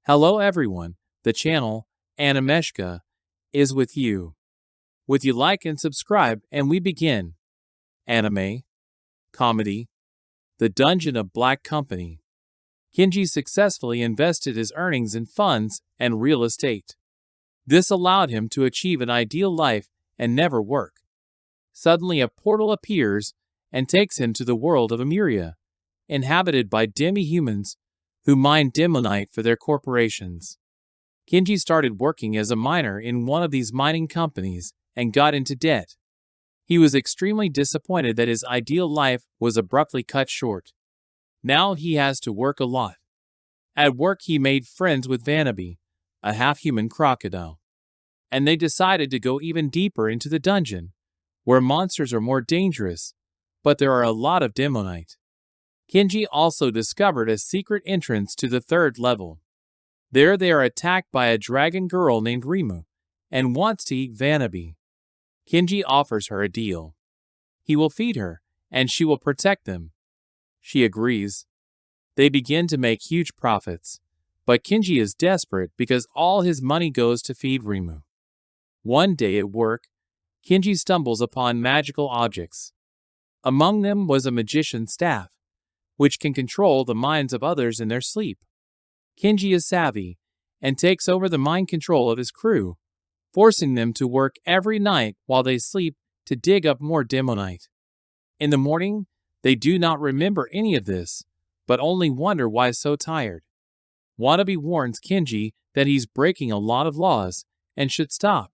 Hello everyone, the channel, Animeshka, is with you. Would you like and subscribe and we begin. Anime. Comedy. The Dungeon of Black Company. Kinji successfully invested his earnings in funds and real estate. This allowed him to achieve an ideal life and never work. Suddenly a portal appears and takes him to the world of Emuria, inhabited by demi-humans who mine demonite for their corporations. Kinji started working as a miner in one of these mining companies and got into debt. He was extremely disappointed that his ideal life was abruptly cut short. Now he has to work a lot. At work he made friends with Vanabe, a half-human crocodile. And they decided to go even deeper into the dungeon, where monsters are more dangerous, but there are a lot of demonite. Kinji also discovered a secret entrance to the 3rd level. There they are attacked by a dragon girl named Rimu, and wants to eat Vanabe. Kinji offers her a deal. He will feed her, and she will protect them. She agrees. They begin to make huge profits, but Kinji is desperate because all his money goes to feed Rimu. One day at work, Kinji stumbles upon magical objects. Among them was a magician's staff, which can control the minds of others in their sleep. Kinji is savvy and takes over the mind control of his crew, forcing them to work every night while they sleep to dig up more demonite. In the morning, they do not remember any of this, but only wonder why so tired. Wanabe warns Kinji that he's breaking a lot of laws and should stop,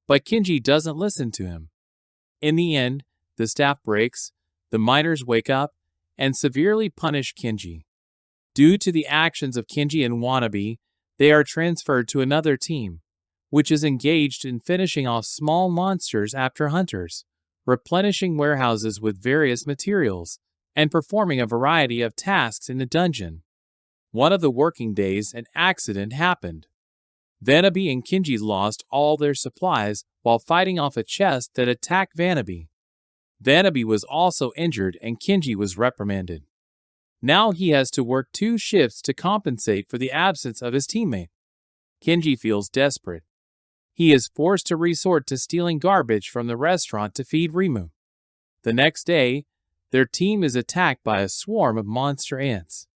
but Kinji doesn't listen to him. In the end, the staff breaks, the miners wake up, and severely punish Kinji. Due to the actions of Kinji and Wanabe, they are transferred to another team, which is engaged in finishing off small monsters after hunters, replenishing warehouses with various materials, and performing a variety of tasks in the dungeon. One of the working days, an accident happened. Vanabe and Kinji lost all their supplies while fighting off a chest that attacked Vanabe. Vanabe was also injured and Kinji was reprimanded. Now he has to work 2 shifts to compensate for the absence of his teammate. Kinji feels desperate. He is forced to resort to stealing garbage from the restaurant to feed Rimu. The next day, their team is attacked by a swarm of monster ants.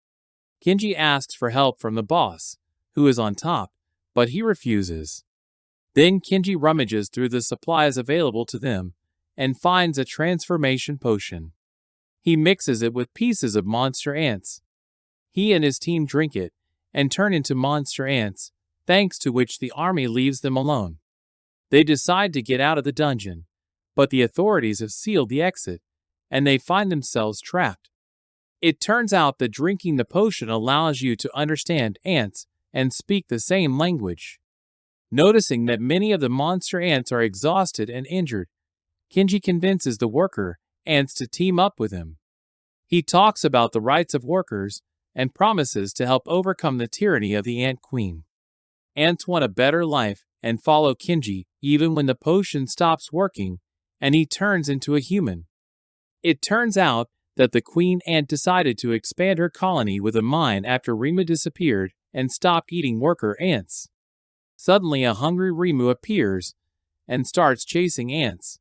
Kinji asks for help from the boss, who is on top, but he refuses. Then Kinji rummages through the supplies available to them and finds a transformation potion. He mixes it with pieces of monster ants. He and his team drink it and turn into monster ants, thanks to which the army leaves them alone. They decide to get out of the dungeon, but the authorities have sealed the exit, and they find themselves trapped. It turns out that drinking the potion allows you to understand ants and speak the same language. Noticing that many of the monster ants are exhausted and injured, Kinji convinces the worker ants to team up with him. He talks about the rights of workers and promises to help overcome the tyranny of the Ant Queen. Ants want a better life and follow Kinji even when the potion stops working and he turns into a human. It turns out that the queen ant decided to expand her colony with a mine after Rimu disappeared and stopped eating worker ants. Suddenly a hungry Rimu appears and starts chasing ants.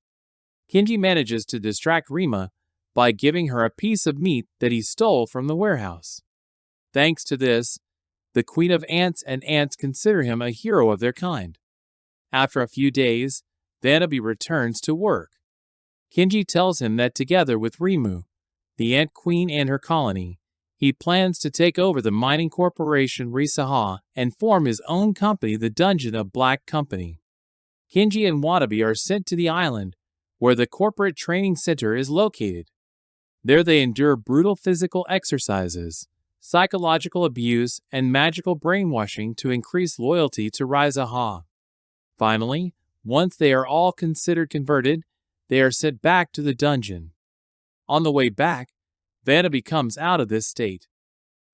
Kinji manages to distract Rima by giving her a piece of meat that he stole from the warehouse. Thanks to this, the queen of ants and ants consider him a hero of their kind. After a few days, Vanabe returns to work. Kinji tells him that together with Rimu, the ant queen and her colony, he plans to take over the mining corporation Risaha and form his own company, the Dungeon of Black Company. Kinji and Wanabe are sent to the island, where the corporate training center is located. There they endure brutal physical exercises, psychological abuse, and magical brainwashing to increase loyalty to Risaha. Finally, once they are all considered converted, they are sent back to the dungeon. On the way back, Vanabe comes out of this state.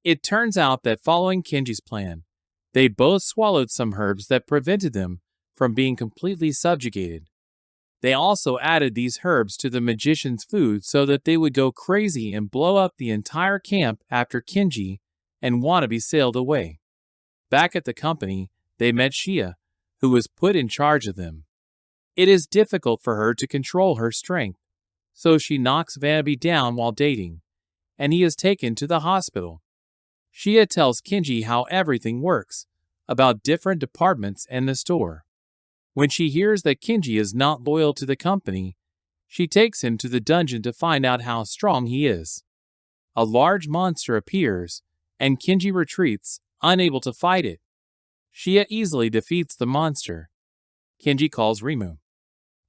It turns out that following Kinji's plan, they both swallowed some herbs that prevented them from being completely subjugated. They also added these herbs to the magician's food so that they would go crazy and blow up the entire camp after Kinji and Wanabe sailed away. Back at the company, they met Shia, who was put in charge of them. It is difficult for her to control her strength, so she knocks Vanabe down while dating, and he is taken to the hospital. Shia tells Kinji how everything works, about different departments and the store. When she hears that Kinji is not loyal to the company, she takes him to the dungeon to find out how strong he is. A large monster appears, and Kinji retreats, unable to fight it. Shia easily defeats the monster. Kinji calls Rimu.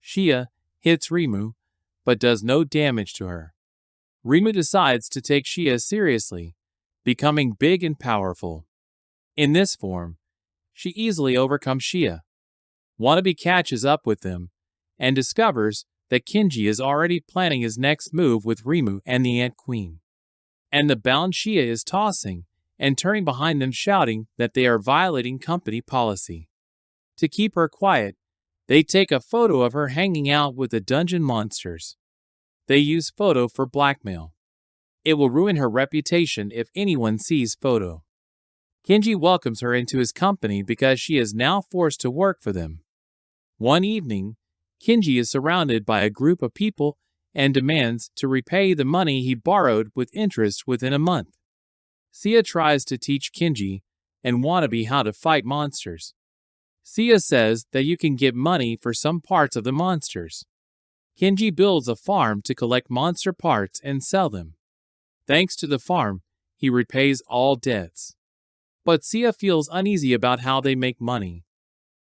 Shia hits Rimu, but does no damage to her. Rimu decides to take Shia seriously, becoming big and powerful. In this form, she easily overcomes Shia. Wanabe catches up with them, and discovers that Kinji is already planning his next move with Rimu and the Ant Queen. And the bound Shia is tossing and turning behind them, shouting that they are violating company policy. To keep her quiet, they take a photo of her hanging out with the dungeon monsters. They use photo for blackmail. It will ruin her reputation if anyone sees photo. Kinji welcomes her into his company because she is now forced to work for them. One evening, Kinji is surrounded by a group of people and demands to repay the money he borrowed with interest within a month. Sia tries to teach Kinji and Wanabe how to fight monsters. Sia says that you can get money for some parts of the monsters. Kinji builds a farm to collect monster parts and sell them. Thanks to the farm, he repays all debts. But Sia feels uneasy about how they make money.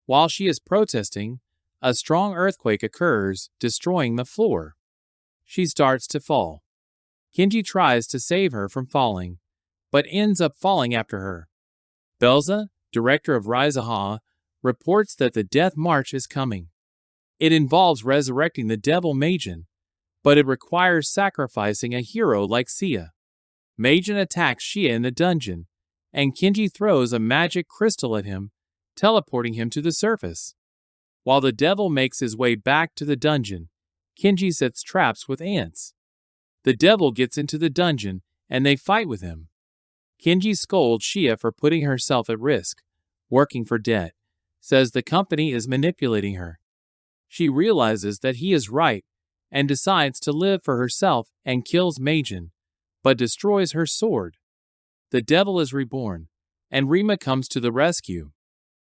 While she is protesting, a strong earthquake occurs, destroying the floor. She starts to fall. Kinji tries to save her from falling, but ends up falling after her. Belza, director of Rizaha, reports that the Death March is coming. It involves resurrecting the devil Majin, but it requires sacrificing a hero like Sia. Majin attacks Shia in the dungeon, and Kinji throws a magic crystal at him, teleporting him to the surface. While the devil makes his way back to the dungeon, Kinji sets traps with ants. The devil gets into the dungeon, and they fight with him. Kinji scolds Shia for putting herself at risk, working for debt, says the company is manipulating her. She realizes that he is right, and decides to live for herself and kills Majin, but destroys her sword. The devil is reborn, and Rima comes to the rescue.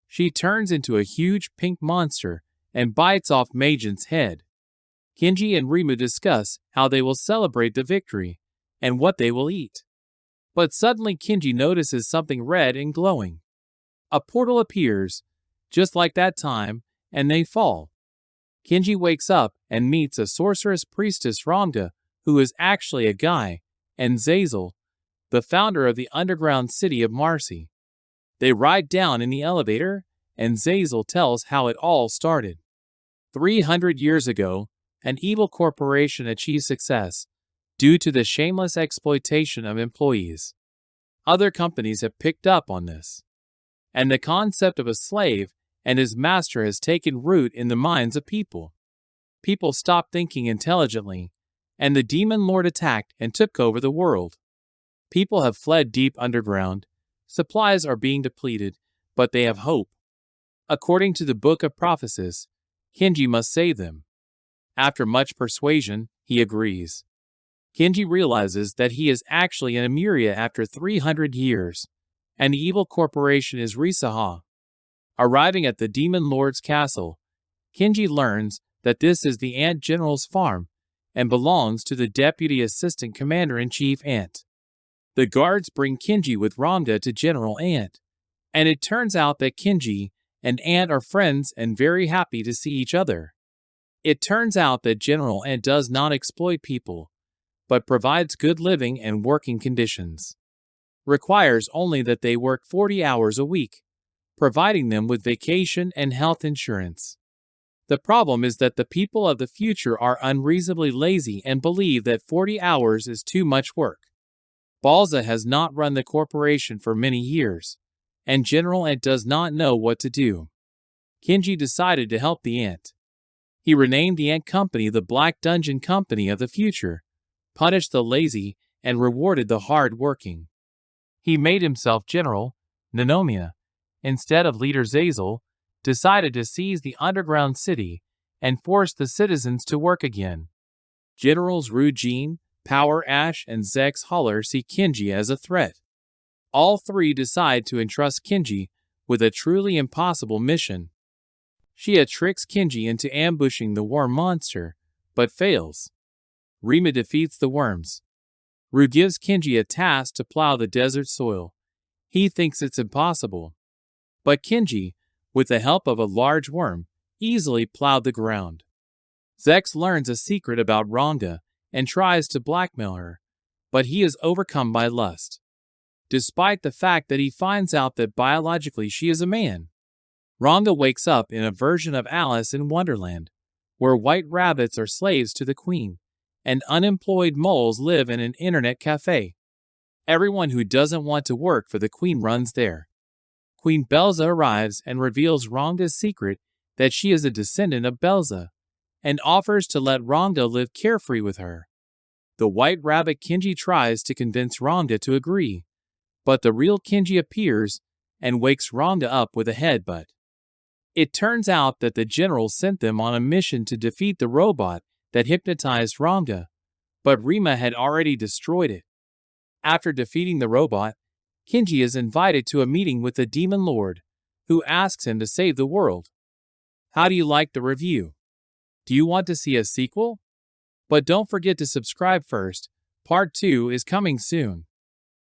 She turns into a huge pink monster and bites off Majin's head. Kinji and Rimu discuss how they will celebrate the victory and what they will eat. But suddenly Kinji notices something red and glowing. A portal appears, just like that time, and they fall. Kinji wakes up and meets a sorceress priestess Ramda, who is actually a guy, and Zazel, the founder of the underground city of Marcy. They ride down in the elevator, and Zazel tells how it all started. 300 years ago, an evil corporation achieved success due to the shameless exploitation of employees. Other companies have picked up on this, and the concept of a slave and his master has taken root in the minds of people. People stopped thinking intelligently, and the demon lord attacked and took over the world. People have fled deep underground, supplies are being depleted, but they have hope. According to the Book of Prophecies, Kinji must save them. After much persuasion, he agrees. Kinji realizes that he is actually in Emuria after 300 years, and the evil corporation is Risaha. Arriving at the Demon Lord's castle, Kinji learns that this is the Ant General's farm and belongs to the Deputy Assistant Commander-in-Chief Ant. The guards bring Kinji with Ramda to General Ant, and it turns out that Kinji and Ant are friends and very happy to see each other. It turns out that General Ant does not exploit people, but provides good living and working conditions. Requires only that they work 40 hours a week, providing them with vacation and health insurance. The problem is that the people of the future are unreasonably lazy and believe that 40 hours is too much work. Balza has not run the corporation for many years, and General Ant does not know what to do. Kinji decided to help the Ant. He renamed the Ant Company the Black Dungeon Company of the Future, punished the lazy, and rewarded the hard-working. He made himself General Ninomiya instead of leader Zazel, decided to seize the underground city and force the citizens to work again. Generals Rujin, Power Ash, and Zex Holler see Kinji as a threat. All three decide to entrust Kinji with a truly impossible mission. Shia tricks Kinji into ambushing the worm monster, but fails. Rima defeats the worms. Ru gives Kinji a task to plow the desert soil. He thinks it's impossible. But Kinji, with the help of a large worm, easily plowed the ground. Zex learns a secret about Rhonda and tries to blackmail her, but he is overcome by lust. Despite the fact that he finds out that biologically she is a man. Rhonda wakes up in a version of Alice in Wonderland, where white rabbits are slaves to the queen, and unemployed moles live in an internet cafe. Everyone who doesn't want to work for the queen runs there. Queen Belza arrives and reveals Rhonda's secret that she is a descendant of Belza, and offers to let Rhonda live carefree with her. The white rabbit Kinji tries to convince Rhonda to agree, but the real Kinji appears and wakes Rhonda up with a headbutt. It turns out that the general sent them on a mission to defeat the robot that hypnotized Rhonda, but Rima had already destroyed it. After defeating the robot, Kinji is invited to a meeting with the Demon Lord, who asks him to save the world. How do you like the review? Do you want to see a sequel? But don't forget to subscribe first. Part 2 is coming soon.